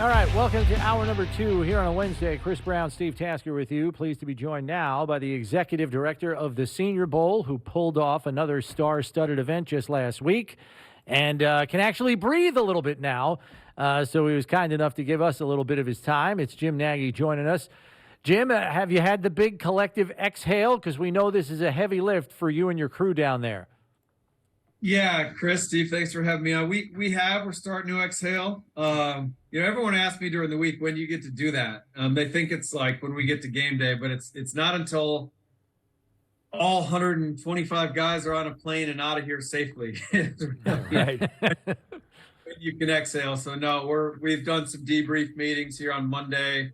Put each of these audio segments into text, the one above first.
All right, welcome to hour number 2 here on a Wednesday. Chris Brown, Steve Tasker with you. Pleased to be joined now by the executive director of the Senior Bowl, who pulled off another star-studded event just last week and can actually breathe a little bit now. So he was kind enough to give us a little bit of his time. It's Jim Nagy joining us. Jim, have you had the big collective exhale? Because we know this is a heavy lift for you and your crew down there. Yeah, Chris, Steve, thanks for having me on. We're starting to exhale. Everyone asks me during the week, when do you get to do that? They think it's like when we get to game day, but it's not until all 125 guys are on a plane and out of here safely. Right. You can exhale. So no, we've done some debrief meetings here on Monday,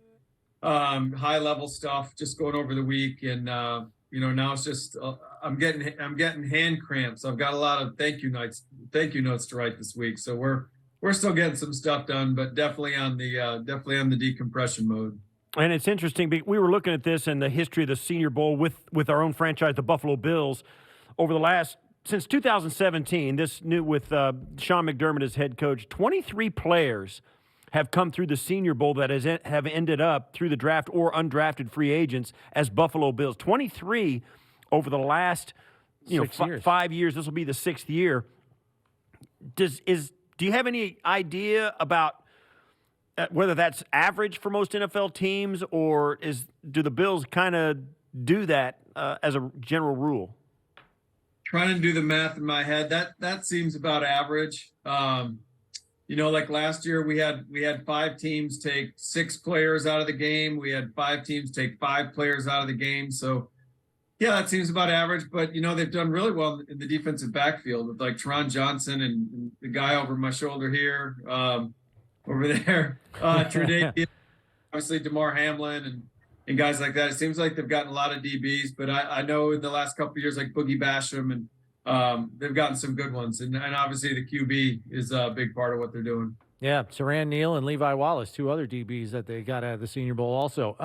high level stuff, just going over the week, and now it's just I'm getting hand cramps. I've got a lot of thank you notes to write this week. So we're still getting some stuff done, but definitely on the decompression mode. And it's interesting. We were looking at this and the history of the Senior Bowl with our own franchise, the Buffalo Bills, since 2017. This new with Sean McDermott as head coach. 23 players have come through the Senior Bowl that have ended up through the draft or undrafted free agents as Buffalo Bills. 23 over the last 5 years. This will be the 6th year. Do you have any idea about whether that's average for most NFL teams, or do the Bills kind of do that as a general rule? Trying to do the math in my head, that seems about average. Like last year, we had 5 teams take 6 players out of the game. We had 5 teams take 5 players out of the game. So, yeah, that seems about average. But, they've done really well in the defensive backfield with like Teron Johnson and the guy over my shoulder here, over there, Tredavious, obviously DeMar Hamlin and guys like that. It seems like they've gotten a lot of DBs, but I know in the last couple of years, like Boogie Basham, and they've gotten some good ones. And obviously the QB is a big part of what they're doing. Yeah, Saran Neal and Levi Wallace, 2 other DBs that they got out of the Senior Bowl also.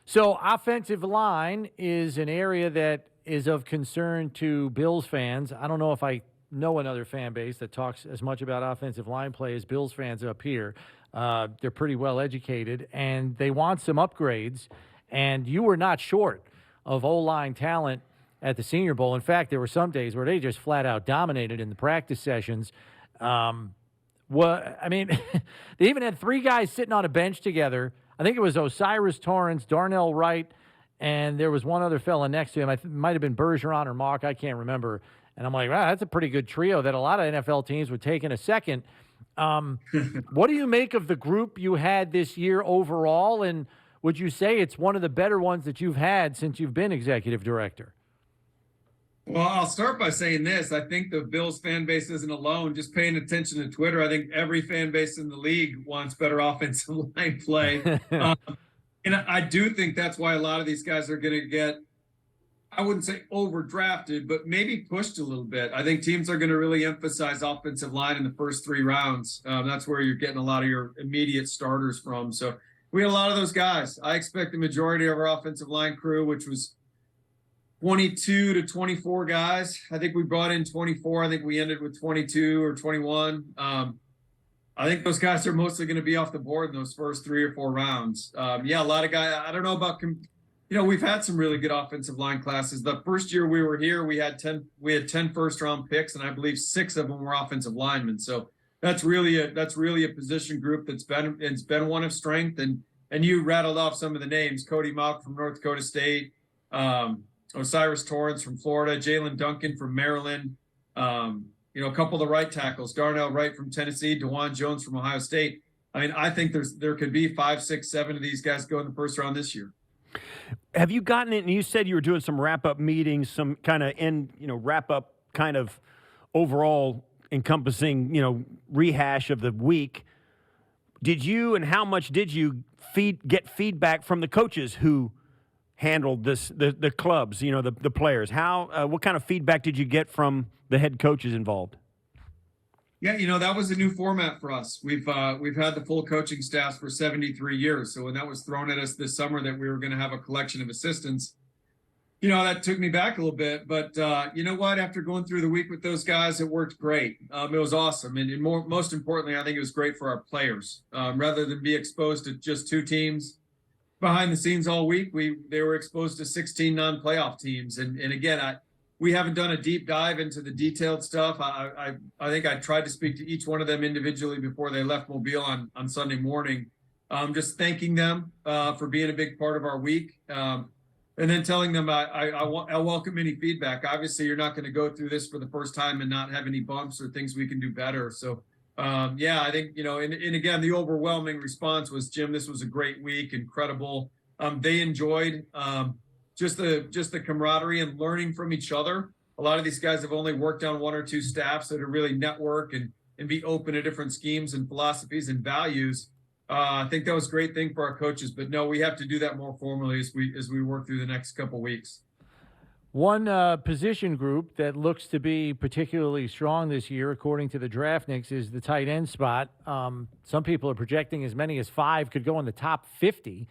So offensive line is an area that is of concern to Bills fans. I don't know if I know another fan base that talks as much about offensive line play as Bills fans up here. They're pretty well educated, and they want some upgrades. And you were not short of O-line talent at the Senior Bowl. In fact, there were some days where they just flat out dominated in the practice sessions. They even had 3 guys sitting on a bench together. I think it was Osiris Torrance, Darnell Wright, and there was one other fella next to him. It might have been Bergeron or Mock. I can't remember. And I'm like, wow, that's a pretty good trio that a lot of NFL teams would take in a second. What do you make of the group you had this year overall? And would you say it's one of the better ones that you've had since you've been executive director? Well, I'll start by saying this. I think the Bills fan base isn't alone. Just paying attention to Twitter, I think every fan base in the league wants better offensive line play. And I do think that's why a lot of these guys are going to get, I wouldn't say overdrafted, but maybe pushed a little bit. I think teams are going to really emphasize offensive line in the first 3 rounds. That's where you're getting a lot of your immediate starters from. So we had a lot of those guys. I expect the majority of our offensive line crew, which was 22 to 24 guys. I think we brought in 24. I think we ended with 22 or 21. I think those guys are mostly going to be off the board in those first 3 or 4 rounds. A lot of guys. I don't know about. We've had some really good offensive line classes. The first year we were here, we had 10 first-round picks, and I believe 6 of them were offensive linemen. So that's really a position group it's been one of strength. And you rattled off some of the names: Cody Mauch from North Dakota State, Osiris Torrance from Florida, Jalen Duncan from Maryland. A couple of the right tackles: Darnell Wright from Tennessee, DeJuan Jones from Ohio State. I mean, I think there could be 5, 6, 7 of these guys go in the first round this year. Have you gotten it? And you said you were doing some wrap-up meetings, some kind of wrap-up kind of overall encompassing, rehash of the week. Did you, and how much did you get feedback from the coaches who handled this, the clubs, the players? What kind of feedback did you get from the head coaches involved? Yeah, that was a new format for us. We've had the full coaching staffs for 73 years. So when that was thrown at us this summer that we were going to have a collection of assistants, That took me back a little bit, but you know what? After going through the week with those guys, it worked great. It was awesome, and most importantly, I think it was great for our players. Rather than be exposed to just two teams behind the scenes all week, they were exposed to 16 non-playoff teams, and again, we haven't done a deep dive into the detailed stuff. I think I tried to speak to each one of them individually before they left Mobile on Sunday morning, just thanking them for being a big part of our week. And then telling them I welcome any feedback. Obviously, you're not going to go through this for the first time and not have any bumps or things we can do better. So, I think, and again, the overwhelming response was, Jim, this was a great week, incredible. They enjoyed just the camaraderie and learning from each other. A lot of these guys have only worked on one or two staffs that are really network and be open to different schemes and philosophies and values. I think that was a great thing for our coaches, but no, we have to do that more formally as we work through the next couple of weeks. One position group that looks to be particularly strong this year, according to the Draftniks, is the tight end spot. Some people are projecting as many as 5 could go in the top 50,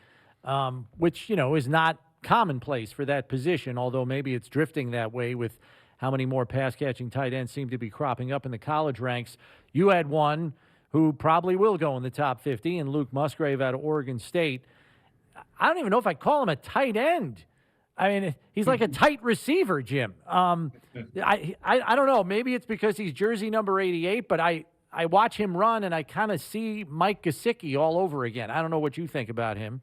which, is not commonplace for that position, although maybe it's drifting that way with how many more pass-catching tight ends seem to be cropping up in the college ranks. You had one who probably will go in the top 50, and Luke Musgrave out of Oregon State. I don't even know if I call him a tight end. I mean, he's like a tight receiver, Jim. I don't know. Maybe it's because he's jersey number 88, but I watch him run, and I kind of see Mike Gesicki all over again. I don't know what you think about him.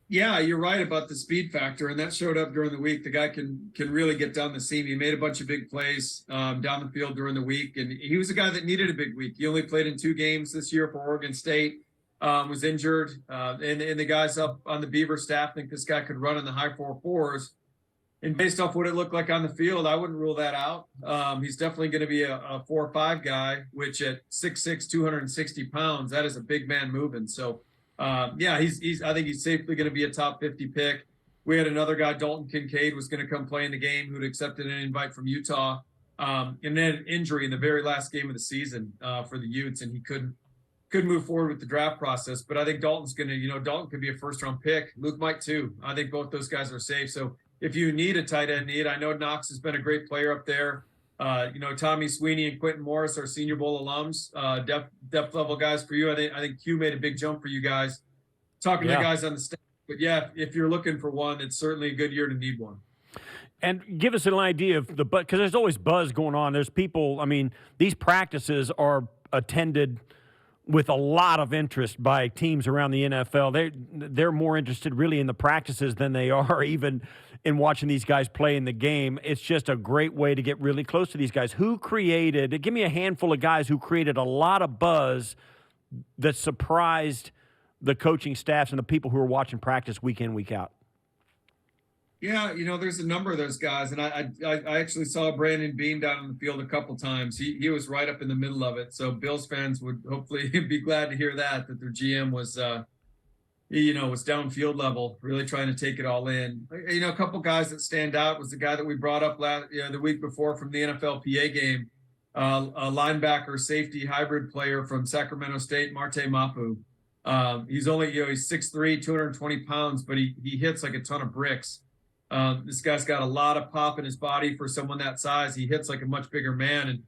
Yeah, you're right about the speed factor, and that showed up during the week. The guy can really get down the seam. He made a bunch of big plays down the field during the week, and he was a guy that needed a big week. He only played in 2 games this year for Oregon State, was injured, and the guys up on the Beaver staff think this guy could run in the high 4.4s. And based off what it looked like on the field, I wouldn't rule that out. He's definitely going to be a 4.5 guy, which at 6'6", 260 pounds, that is a big man moving. So, he's. I think he's safely going to be a top 50 pick. We had another guy, Dalton Kincaid, was going to come play in the game, who'd accepted an invite from Utah, and then an injury in the very last game of the season for the Utes, and he couldn't move forward with the draft process. But I think Dalton's going to, Dalton could be a first-round pick. Luke might too. I think both those guys are safe. So if you need a tight end I know Knox has been a great player up there. Tommy Sweeney and Quentin Morris are Senior Bowl alums, depth level guys for you. I think Q made a big jump for you guys, talking to the guys on the staff. But yeah, if you're looking for one, it's certainly a good year to need one. And give us an idea of because there's always buzz going on. There's people, these practices are attended with a lot of interest by teams around the NFL. They're more interested really in the practices than they are even in watching these guys play in the game. It's just a great way to get really close to these guys. Give me a handful of guys who created a lot of buzz that surprised the coaching staffs and the people who are watching practice week in, week out. Yeah, there's a number of those guys, and I actually saw Brandon Beam down on the field a couple times. He was right up in the middle of it. So Bills fans would hopefully be glad to hear that their GM was, was downfield level, really trying to take it all in. A couple guys that stand out was the guy that we brought up the week before from the NFLPA game, a linebacker safety hybrid player from Sacramento State, Marte Mapu. He's only, he's 6'3", 220 pounds, but he hits like a ton of bricks. This guy's got a lot of pop in his body for someone that size. He hits like a much bigger man. And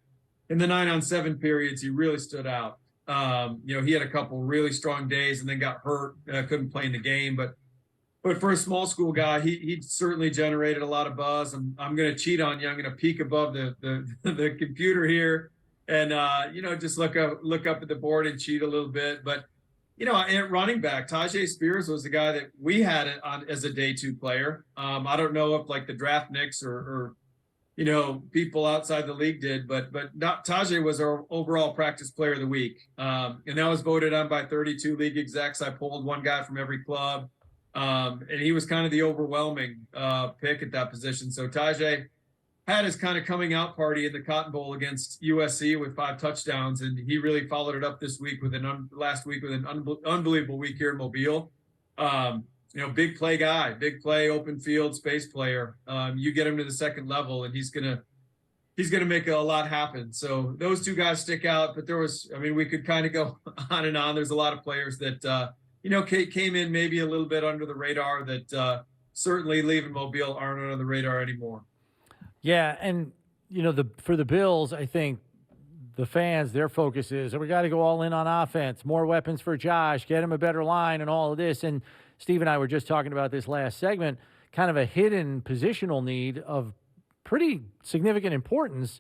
in the 9-on-7 periods, he really stood out. He had a couple really strong days and then got hurt. Couldn't play in the game. But for a small school guy, he certainly generated a lot of buzz. I'm going to cheat on you. I'm going to peek above the computer here and, just look up at the board and cheat a little bit. But at running back, Tajay Spears was the guy that we had on as a day 2 player. I don't know if like the Draftniks or people outside the league did, but Tajay was our overall practice player of the week. And that was voted on by 32 league execs. I pulled one guy from every club. And he was kind of the overwhelming pick at that position. So Tajay had his kind of coming out party in the Cotton Bowl against USC with 5 touchdowns, and he really followed it up this week last week with an unbelievable week here in Mobile. Big play guy, big play, open field, space player. You get him to the second level, and he's gonna make a lot happen. So those 2 guys stick out. But we could kind of go on and on. There's a lot of players that came in maybe a little bit under the radar that certainly leaving Mobile aren't on the radar anymore. Yeah, and for the Bills, I think the fans, their focus is we got to go all in on offense, more weapons for Josh, get him a better line, and all of this. And Steve and I were just talking about this last segment, kind of a hidden positional need of pretty significant importance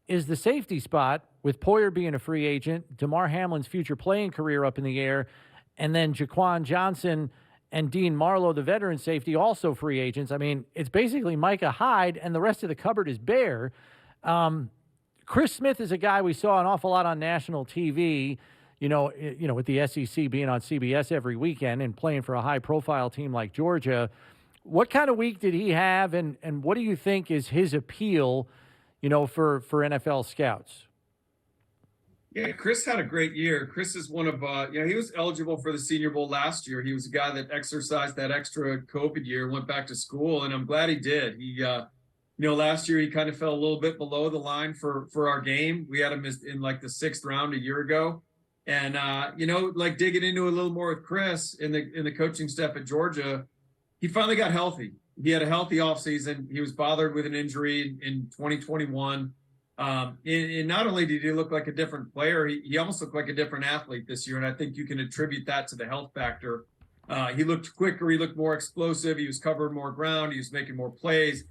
is the safety spot, with Poyer being a free agent, DeMar Hamlin's future playing career up in the air, and then Jaquan Johnson and Dean Marlowe, the veteran safety, also free agents. I mean, it's basically Micah Hyde, and the rest of the cupboard is bare. Chris Smith is a guy we saw an awful lot on national TV, with the SEC being on CBS every weekend and playing for a high-profile team like Georgia. What kind of week did he have, and what do you think is his appeal, for NFL scouts? Yeah, Chris had a great year. Chris is one of, he was eligible for the Senior Bowl last year. He was a guy that exercised that extra COVID year, went back to school, and I'm glad he did. He, last year he kind of fell a little bit below the line for our game. We had him in like the 6th round a year ago. And, digging into a little more with Chris in the coaching staff at Georgia, he finally got healthy. He had a healthy offseason. He was bothered with an injury in 2021. And not only did he look like a different player, he almost looked like a different athlete this year. And I think you can attribute that to the health factor. He looked quicker. He looked more explosive. He was covering more ground. He was making more plays.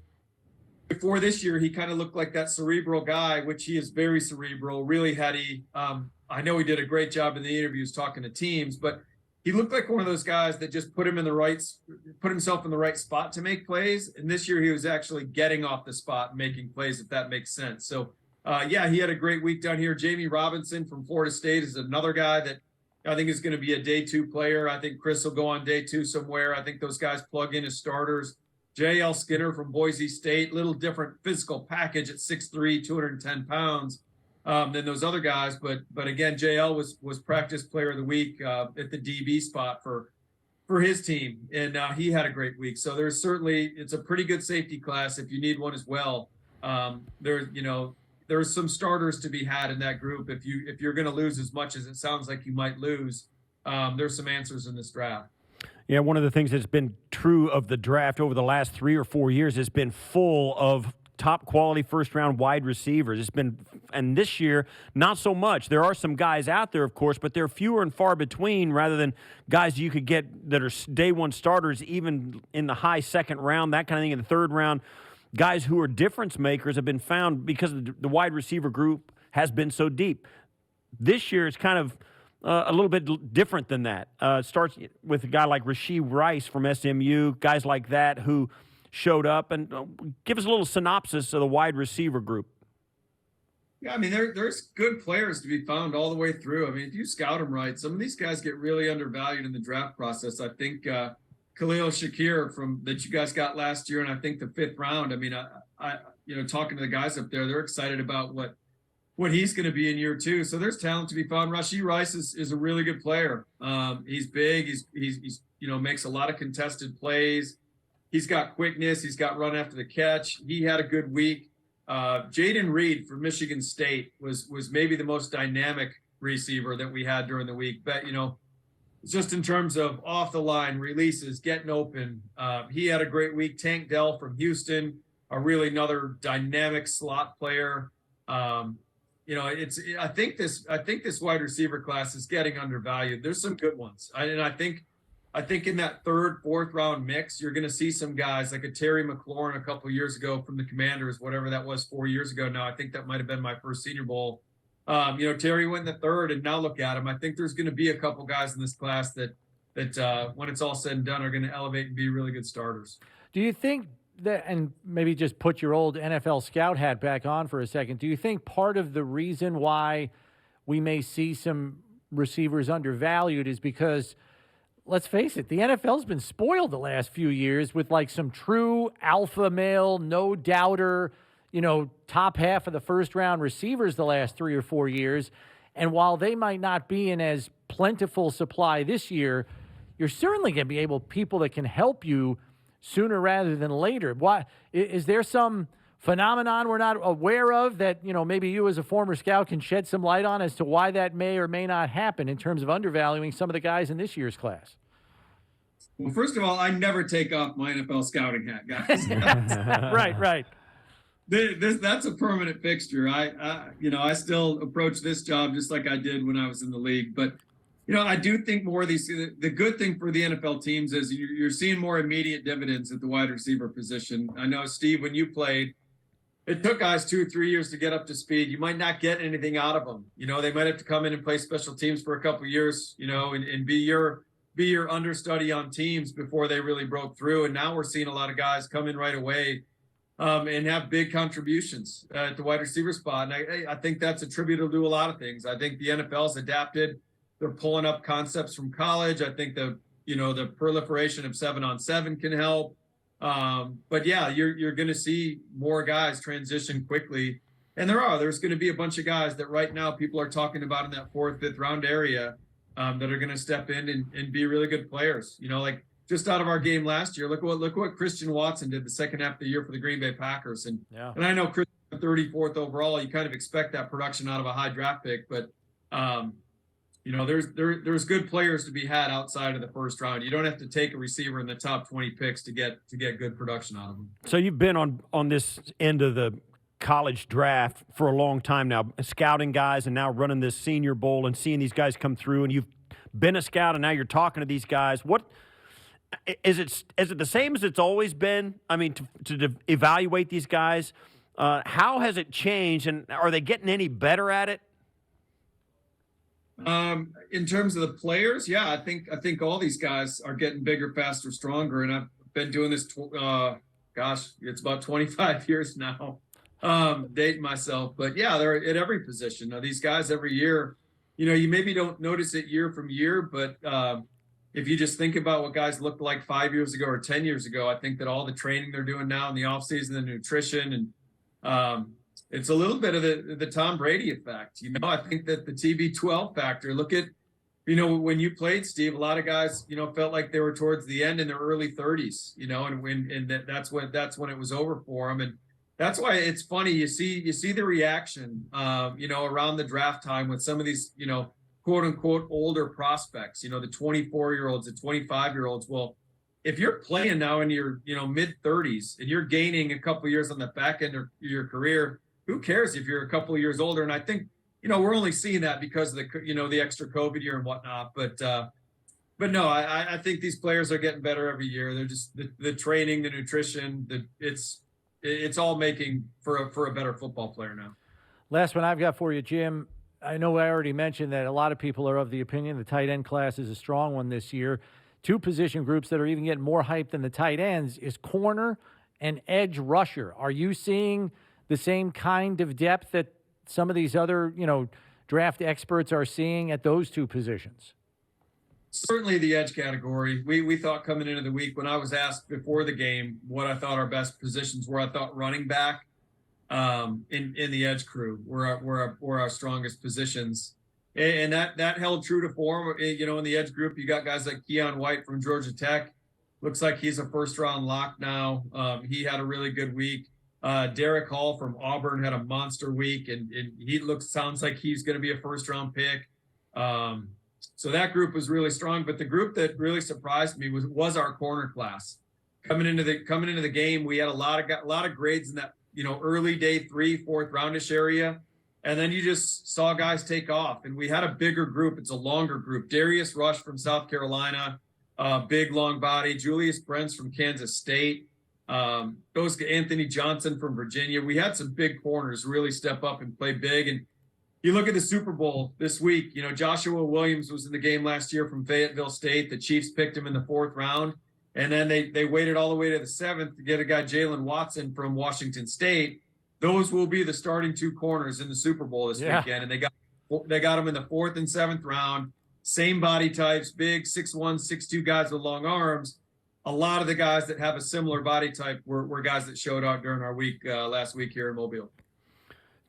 Before this year, he kind of looked like that cerebral guy, which he is very cerebral, really heady. I know he did a great job in the interviews talking to teams, but he looked like one of those guys that just put himself in the right spot to make plays. And this year he was actually getting off the spot and making plays, if that makes sense. So, he had a great week down here. Jamie Robinson from Florida State is another guy that I think is going to be a day 2 player. I think Chris will go on day 2 somewhere. I think those guys plug in as starters. J.L. Skinner from Boise State, little different physical package at 6'3", 210 pounds. Than those other guys, but again, JL was practice player of the week at the DB spot for his team, and he had a great week. So it's a pretty good safety class if you need one as well. There's some starters to be had in that group. If you're going to lose as much as it sounds like you might lose, there's some answers in this draft. Yeah, one of the things that's been true of the draft over the last 3 or 4 years has been full of top quality first-round wide receivers. It's been, and this year, not so much. There are some guys out there, of course, but they're fewer and far between rather than guys you could get that are day 1 starters, even in the high 2nd round, that kind of thing, in the 3rd round. Guys who are difference makers have been found because the wide receiver group has been so deep. This year, it's kind of a little bit different than that. It starts with a guy like Rasheed Rice from SMU, guys like that who showed up, and give us a little synopsis of the wide receiver group. Yeah, I mean, there's good players to be found all the way through. I mean, if you scout them right, some of these guys get really undervalued in the draft process. I think Khalil Shakir that you guys got last year, and I think the 5th round. I mean, I talking to the guys up there, they're excited about what he's going to be in year 2. So there's talent to be found. Rasheed Rice is a really good player. He's big. He's makes a lot of contested plays. He's got quickness. He's got run after the catch. He had a good week. Jaden Reed from Michigan State was maybe the most dynamic receiver that we had during the week. But, just in terms of off the line releases, getting open, he had a great week. Tank Dell from Houston, really another dynamic slot player. I think this wide receiver class is getting undervalued. There's some good ones. I think in that 3rd, 4th round mix, you're going to see some guys like a Terry McLaurin a couple of years ago from the Commanders, whatever that was 4 years ago now. I think that might have been my first Senior Bowl. Terry went in the 3rd, and now look at him. I think there's going to be a couple guys in this class that when it's all said and done are going to elevate and be really good starters. Do you think that, and maybe just put your old NFL scout hat back on for a second, do you think part of the reason why we may see some receivers undervalued is because, let's face it, the NFL's been spoiled the last few years with like some true alpha male, no doubter, top half of the 1st round receivers the last 3 or 4 years. And while they might not be in as plentiful supply this year, you're certainly going to be people that can help you sooner rather than later. Why is there some phenomenon we're not aware of that, maybe you as a former scout can shed some light on as to why that may or may not happen in terms of undervaluing some of the guys in this year's class? Well, first of all, I never take off my NFL scouting hat, guys. Right. That's a permanent fixture. I still approach this job just like I did when I was in the league. But, I do think more of these, the good thing for the NFL teams is you're seeing more immediate dividends at the wide receiver position. I know, Steve, when you played, it took guys 2 or 3 years to get up to speed. You might not get anything out of them. They might have to come in and play special teams for a couple of years, and be your understudy on teams before they really broke through. And now we're seeing a lot of guys come in right away and have big contributions at the wide receiver spot. And I think that's attributable to a lot of things. I think the NFL's adapted. They're pulling up concepts from college. I think the proliferation of 7-on-7 can help. But yeah, you're going to see more guys transition quickly. And there's going to be a bunch of guys that right now people are talking about in that 4th, 5th round area that are going to step in and be really good players. Like just out of our game last year, look what Christian Watson did the second half of the year for the Green Bay Packers. And I know Christian 34th overall, you kind of expect that production out of a high draft pick, but there's good players to be had outside of the first round. You don't have to take a receiver in the top 20 picks to get good production out of them. So you've been on this end of the college draft for a long time now, scouting guys and now running this Senior Bowl and seeing these guys come through. And you've been a scout and now you're talking to these guys. What is it the same as it's always been? I mean, to evaluate these guys, how has it changed, and are they getting any better at it? In terms of the players, yeah, I think all these guys are getting bigger, faster, stronger. And I've been doing this, it's about 25 years now, dating myself. But yeah, they're at every position. Now, these guys every year, you maybe don't notice it year from year, but if you just think about what guys looked like 5 years ago or 10 years ago, I think that all the training they're doing now in the offseason, the nutrition, and it's a little bit of the Tom Brady effect. I think that the TB12 factor, look at, when you played, Steve, a lot of guys, felt like they were towards the end in their early 30s, and that's when it was over for them. And that's why it's funny. You see the reaction, around the draft time with some of these, quote unquote, older prospects, the 24-year-olds, the 25-year-olds. Well, if you're playing now in your, mid 30s and you're gaining a couple of years on the back end of your career, who cares if you're a couple of years older? And I think, we're only seeing that because of the extra COVID year and whatnot. But no, I think these players are getting better every year. They're just the training, the nutrition, it's all making for a better football player now. Last one I've got for you, Jim. I know I already mentioned that a lot of people are of the opinion the tight end class is a strong one this year. Two position groups that are even getting more hype than the tight ends is corner and edge rusher. Are you seeing the same kind of depth that some of these other, draft experts are seeing at those two positions? Certainly the edge category. We thought coming into the week, when I was asked before the game what I thought our best positions were, I thought running back in the edge crew were our strongest positions. And that held true to form. In the edge group, you got guys like Keon White from Georgia Tech. Looks like he's a first-round lock now. He had a really good week. Derek Hall from Auburn had a monster week, and sounds like he's going to be a first-round pick. So that group was really strong. But the group that really surprised me was our corner class. Coming into the game, we had a lot of grades in that early day 3, 4th roundish area. And then you just saw guys take off, and we had a bigger group. It's a longer group. Darius Rush from South Carolina, big, long body. Julius Brents from Kansas State. Anthony Johnson from Virginia. We had some big corners really step up and play big. And you look at the Super Bowl this week, Joshua Williams was in the game last year from Fayetteville State. The Chiefs picked him in the 4th round. And then they waited all the way to the 7th to get a guy, Jalen Watson from Washington State. Those will be the starting 2 corners in the Super Bowl this weekend. And they got them in the 4th and 7th round. Same body types, big 6'1", 6'2" guys with long arms. A lot of the guys that have a similar body type were guys that showed out during our week last week here in Mobile.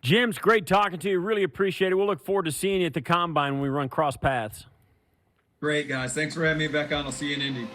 Jim's great talking to you. Really appreciate it. We'll look forward to seeing you at the Combine when we run cross paths. Great, guys. Thanks for having me back on. I'll see you in Indy.